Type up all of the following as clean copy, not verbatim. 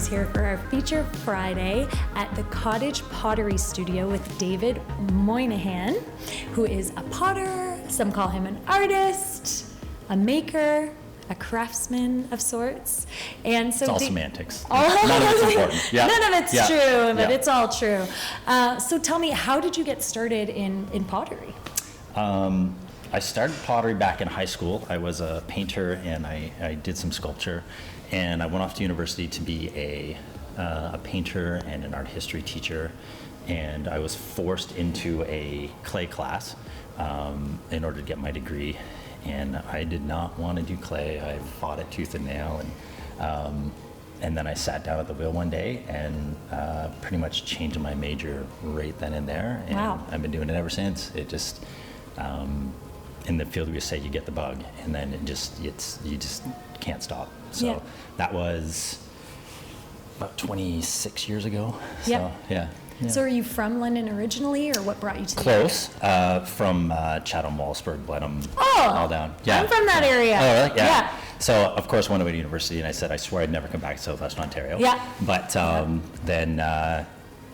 is here for our Feature Friday at the Cottage Pottery Studio with David Moynihan, who is a potter, some call him an artist, a maker, a craftsman of sorts. And so it's all semantics. None of it's important. Yeah. None of it's true, but Yeah. it's all true. So tell me, how did you get started in pottery? I started pottery back in high school. I was a painter and I did some sculpture, and I went off to university to be a painter and an art history teacher, and I was forced into a clay class in order to get my degree, and I did not want to do clay. I fought it tooth and nail, and then I sat down at the wheel one day and pretty much changed my major right then and there, and Wow. I've been doing it ever since. It just in the field we say you get the bug, and then you just can't stop. So Yeah. that was about 26 years ago. So, Yep. yeah. So are you from London originally, or what brought you to the Close, from Chatham, Wallaceburg, Blenheim, Oh, all down. Yeah. I'm from that area. Oh, really? Yeah. Yeah. So, of course, went away to university, and I said I swear I'd never come back to Southwestern Ontario. Yeah. But then,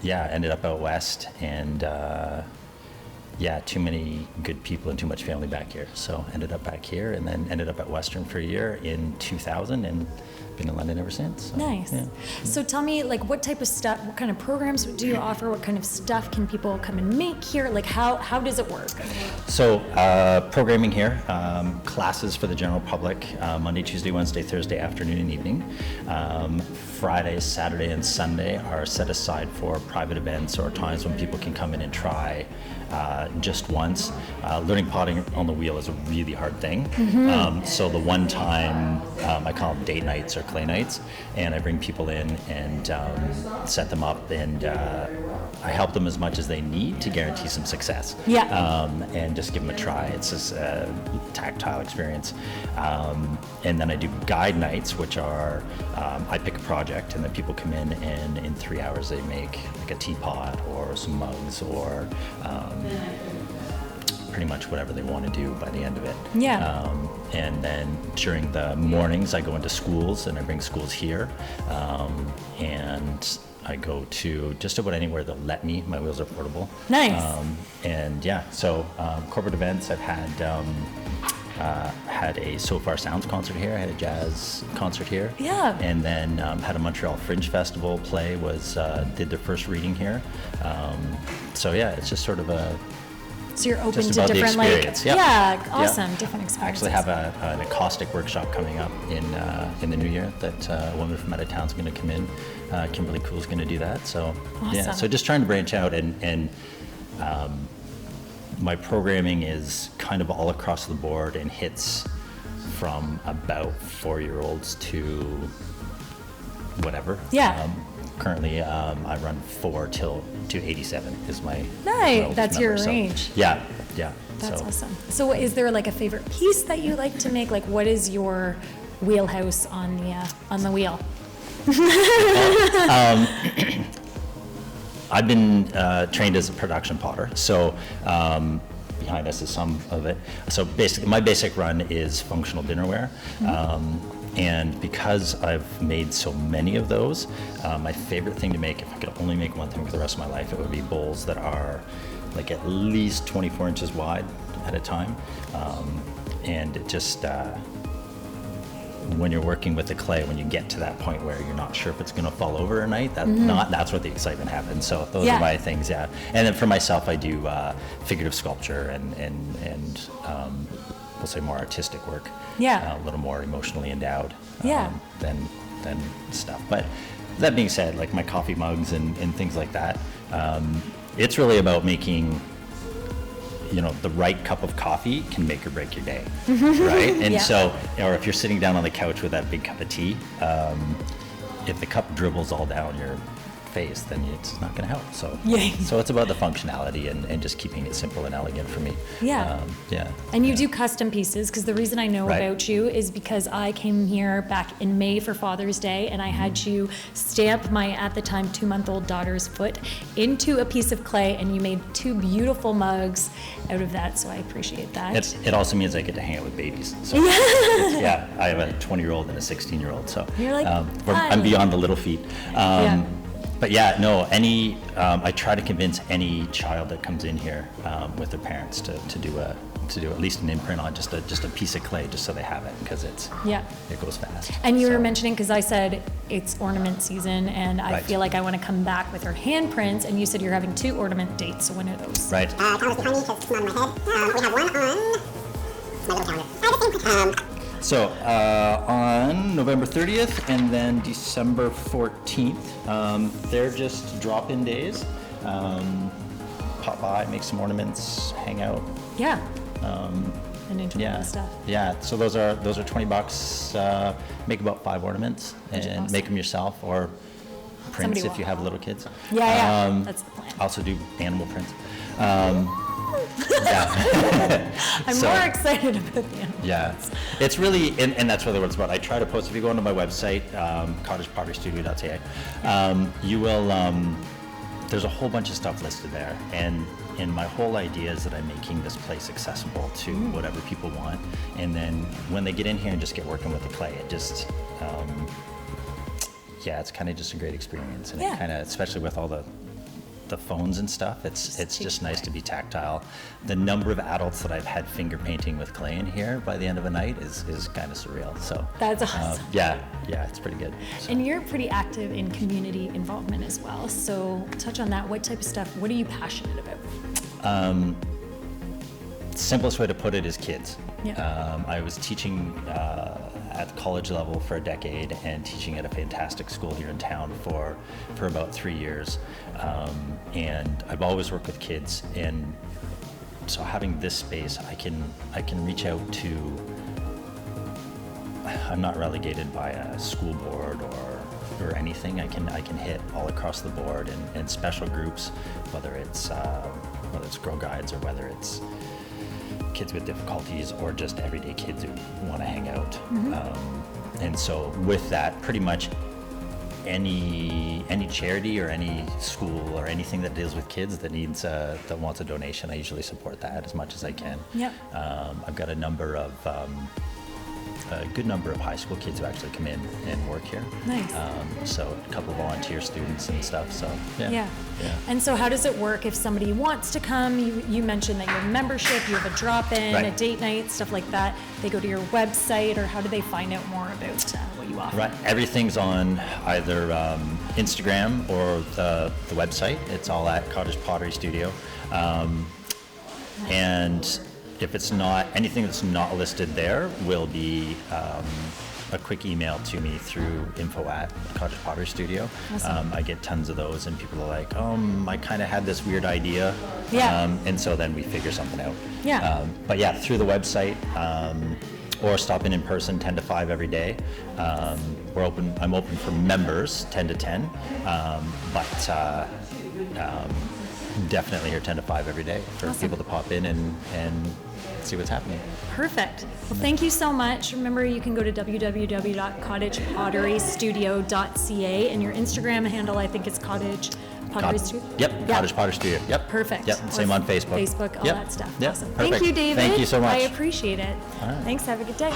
ended up out west, and too many good people and too much family back here. So ended up back here, and then ended up at Western for a year in 2000, and been in London ever since. So, Nice. yeah. So tell me, like, what type of stuff, what kind of programs do you offer? What kind of stuff can people come and make here? Like, how does it work? So programming here, classes for the general public, Monday, Tuesday, Wednesday, Thursday afternoon and evening. Friday, Saturday, and Sunday are set aside for private events or times when people can come in and try just once. Learning potting on the wheel is a really hard thing. So the one time, I call them date nights or clay nights, and I bring people in and set them up, and I help them as much as they need to guarantee some success. Yeah. And just give them a try. It's just a tactile experience. And then I do guide nights, which are, I pick a project, and then people come in, and in 3 hours they make like a teapot or some mugs or pretty much whatever they want to do by the end of it. Yeah. And then during the mornings, I go into schools, and I bring schools here, and I go to just about anywhere they'll let me. My wheels are portable. Nice. So corporate events, I've had a So Far Sounds concert here. I had a jazz concert here. Yeah. And then had a Montreal Fringe Festival play. Did their first reading here. It's just sort of a. So you're open Just to about the different, like, experience, yep. yeah, awesome, Yep. different I experiences. actually have an acoustic workshop coming up in the new year that a woman from out of town is going to come in. Kimberly Cool's going to do that. So Awesome. so just trying to branch out, and my programming is kind of all across the board and hits from about 4-year-olds to whatever. Yeah. Currently, I run 4 to 87 is my Nice. oldest That's your member, so- range. Yeah. That's So- awesome. So is there like a favorite piece that you like to make? Like, what is your wheelhouse on the wheel? I've been trained as a production potter, so behind us is some of it. So basically, my basic run is functional dinnerware. And because I've made so many of those, my favorite thing to make, if I could only make one thing for the rest of my life, it would be bowls that are like at least 24 inches wide at a time. And it just, when you're working with the clay, when you get to that point where you're not sure if it's going to fall over at night, that's where the excitement happens. So those Yeah. are my things, yeah. And then for myself, I do figurative sculpture and we'll say more artistic work. Yeah. A little more emotionally endowed Yeah. than stuff. But that being said, like my coffee mugs and things like that, it's really about making, the right cup of coffee can make or break your day, right? And Yeah. so, or if you're sitting down on the couch with that big cup of tea, if the cup dribbles all down face, then it's not going to help. So Yeah. so it's about the functionality and just keeping it simple and elegant for me. Yeah. Yeah. And you do custom pieces, because the reason I know Right. about you is because I came here back in May for Father's Day, and I had you stamp my, at the time, 2-month-old daughter's foot into a piece of clay, and you made 2 beautiful mugs out of that, so I appreciate that. It also means I get to hang out with babies. So yeah, I have a 20-year-old and a 16-year-old, so You're like, I'm beyond the little feet. Yeah. But yeah, no, I try to convince any child that comes in here with their parents to do at least an imprint on just a piece of clay, just so they have it, because it goes fast. And you were So- mentioning, because I said it's ornament season, and I Right. feel like I want to come back with her handprints, and you said you're having 2 ornament dates, so when are those? Right. Calendar's behind me because it's not in my head. We have one on my little calendar. So on November 30th and then December 14th, they're just drop-in days. Pop by, make some ornaments, hang out. Yeah. And enjoy Yeah, the stuff. yeah. So those are $20. Make about 5 ornaments and awesome. make them yourself, or prints Somebody if you have little kids. Yeah, that's the plan. Also do animal prints. Yeah. I'm So- more excited about the animals. Yeah, it's really, and that's really what it's about. I try to post, if you go onto my website, cottagepotterystudio.ca, you will, there's a whole bunch of stuff listed there. And my whole idea is that I'm making this place accessible to whatever people want. And then when they get in here and just get working with the clay, it just, yeah, it's kind of just a great experience. And Yeah. it kind of, especially with all the phones and stuff, it's takes just you nice away. to be tactile. The number of adults that I've had finger painting with clay in here by the end of a night is kind of surreal. So That's awesome. yeah, it's pretty good. So, And you're pretty active in community involvement as well. So touch on that. What type of stuff, what are you passionate about? simplest way to put it is kids. Yeah. I was teaching at the college level for a decade and teaching at a fantastic school here in town for about 3 years. And I've always worked with kids, and so having this space, I can reach out to, I'm not relegated by a school board or anything. I can hit all across the board, and special groups, whether it's Girl Guides or whether it's kids with difficulties or just everyday kids who want to hang out. And so with that, pretty much any charity or any school or anything that deals with kids that needs that wants a donation, I usually support that as much as I can. Yep. I've got a good number of high school kids who actually come in and work here. Nice. So a couple of volunteer students and stuff. So Yeah. And so how does it work if somebody wants to come? You mentioned that you have membership, you have a drop-in, Right. a date night, stuff like that. They go to your website, or how do they find out more about what you offer? Right, everything's on either Instagram or the website. It's all at Cottage Pottery Studio. And if it's not, anything that's not listed there will be a quick email to me through info@Cottage Pottery Studio. Awesome. I get tons of those, and people are like, I kind of had this weird idea. Yeah. And so then we figure something out. Yeah. But yeah, through the website, or stop in person 10 to 5 every day. I'm open for members 10 to 10, but definitely here 10 to 5 every day for Awesome. people to pop in and see what's happening. Perfect. Well, thank you so much. Remember, you can go to www.cottagepotterystudio.ca, and your Instagram handle, I think, is Cottage Pottery Studio. Yep, Yeah. Cottage Pottery Studio. Yep. Perfect. Yep, same on Facebook. Facebook, all Yep. that stuff. Yep, Awesome. perfect. Thank you, David. Thank you so much. I appreciate it. All right. Thanks. Have a good day.